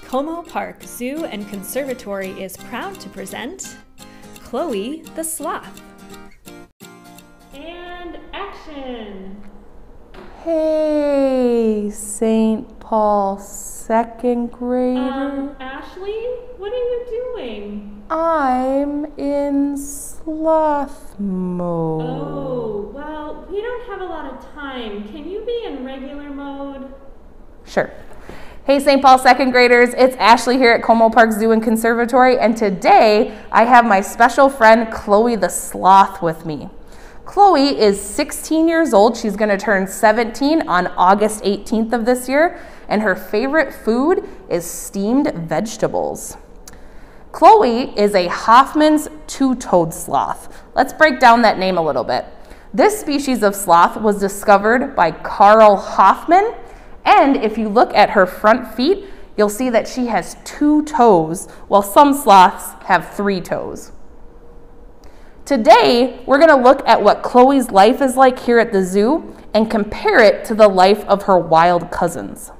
Como Park Zoo and Conservatory is proud to present Chloe the Sloth. And action! Hey, St. Paul second grader. Ashley, what are you doing? I'm in sloth mode. Oh, well, we don't have a lot of time. Can you be in regular mode? Sure. Hey, St. Paul second graders, it's Ashley here at Como Park Zoo and Conservatory, and today I have my special friend Chloe the Sloth with me. Chloe is 16 years old. She's going to turn 17 on August 18th of this year, and her favorite food is steamed vegetables. Chloe is a Hoffman's two-toed sloth. Let's break down that name a little bit. This species of sloth was discovered by Carl Hoffman, and if you look at her front feet, you'll see that she has 2 toes, while some sloths have 3 toes. Today, we're going to look at what Chloe's life is like here at the zoo and compare it to the life of her wild cousins.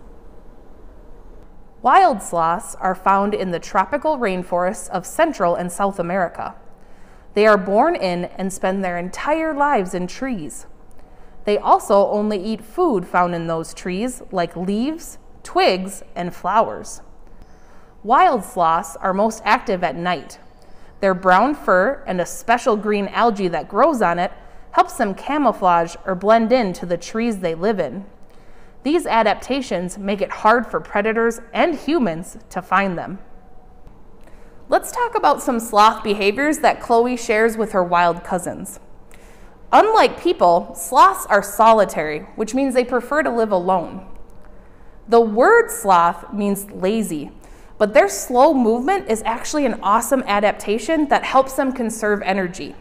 Wild sloths are found in the tropical rainforests of Central and South America. They are born in and spend their entire lives in trees. They also only eat food found in those trees, like leaves, twigs, and flowers. Wild sloths are most active at night. Their brown fur and a special green algae that grows on it helps them camouflage or blend into the trees they live in. These adaptations make it hard for predators and humans to find them. Let's talk about some sloth behaviors that Chloe shares with her wild cousins. Unlike people, sloths are solitary, which means they prefer to live alone. The word sloth means lazy, but their slow movement is actually an awesome adaptation that helps them conserve energy.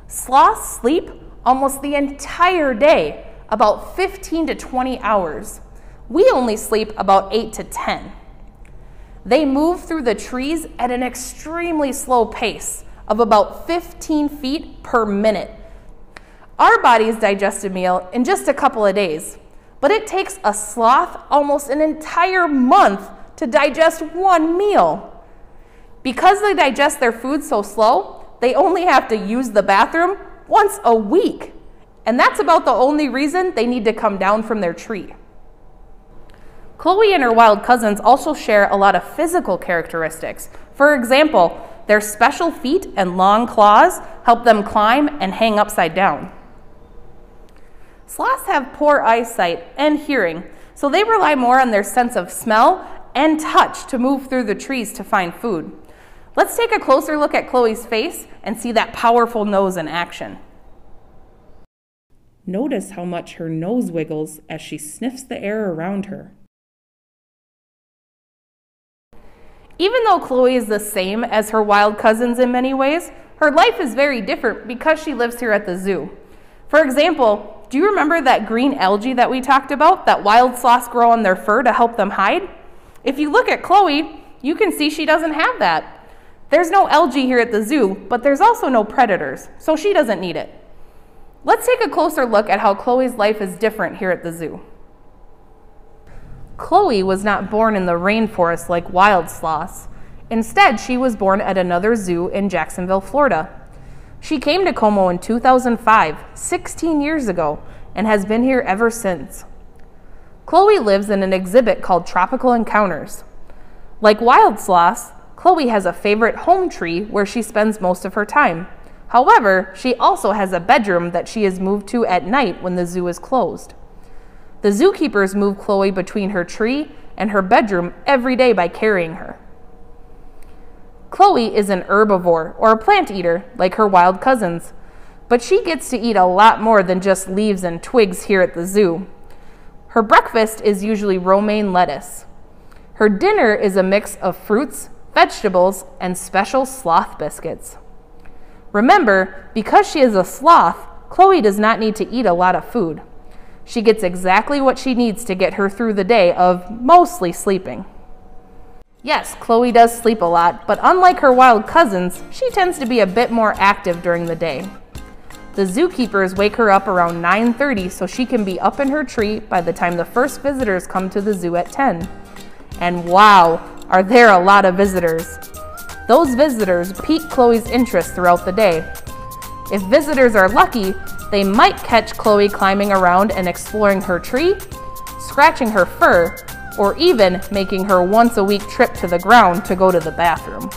Sloths sleep almost the entire day, about 15 to 20 hours. We only sleep about 8 to 10. They move through the trees at an extremely slow pace of about 15 feet per minute. Our bodies digest a meal in just a couple of days, but it takes a sloth almost an entire month to digest one meal. Because they digest their food so slow, they only have to use the bathroom once a week. And that's about the only reason they need to come down from their tree. Chloe and her wild cousins also share a lot of physical characteristics. For example, their special feet and long claws help them climb and hang upside down. Sloths have poor eyesight and hearing, so they rely more on their sense of smell and touch to move through the trees to find food. Let's take a closer look at Chloe's face and see that powerful nose in action. Notice how much her nose wiggles as she sniffs the air around her. Even though Chloe is the same as her wild cousins in many ways, her life is very different because she lives here at the zoo. For example, do you remember that green algae that we talked about that wild sloths grow on their fur to help them hide? If you look at Chloe, you can see she doesn't have that. There's no algae here at the zoo, but there's also no predators, so she doesn't need it. Let's take a closer look at how Chloe's life is different here at the zoo. Chloe was not born in the rainforest like wild sloths. Instead, she was born at another zoo in Jacksonville, Florida. She came to Como in 2005, 16 years ago, and has been here ever since. Chloe lives in an exhibit called Tropical Encounters. Like wild sloths, Chloe has a favorite home tree where she spends most of her time. However, she also has a bedroom that she is moved to at night when the zoo is closed. The zookeepers move Chloe between her tree and her bedroom every day by carrying her. Chloe is an herbivore or a plant eater like her wild cousins, but she gets to eat a lot more than just leaves and twigs here at the zoo. Her breakfast is usually romaine lettuce. Her dinner is a mix of fruits, vegetables, and special sloth biscuits. Remember, because she is a sloth, Chloe does not need to eat a lot of food. She gets exactly what she needs to get her through the day of mostly sleeping. Yes, Chloe does sleep a lot, but unlike her wild cousins, she tends to be a bit more active during the day. The zookeepers wake her up around 9:30 so she can be up in her tree by the time the first visitors come to the zoo at 10. And wow, are there a lot of visitors. Those visitors pique Chloe's interest throughout the day. If visitors are lucky, they might catch Chloe climbing around and exploring her tree, scratching her fur, or even making her once-a-week trip to the ground to go to the bathroom.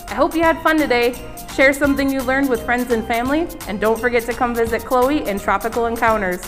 I hope you had fun today. Share something you learned with friends and family, and don't forget to come visit Chloe in Tropical Encounters.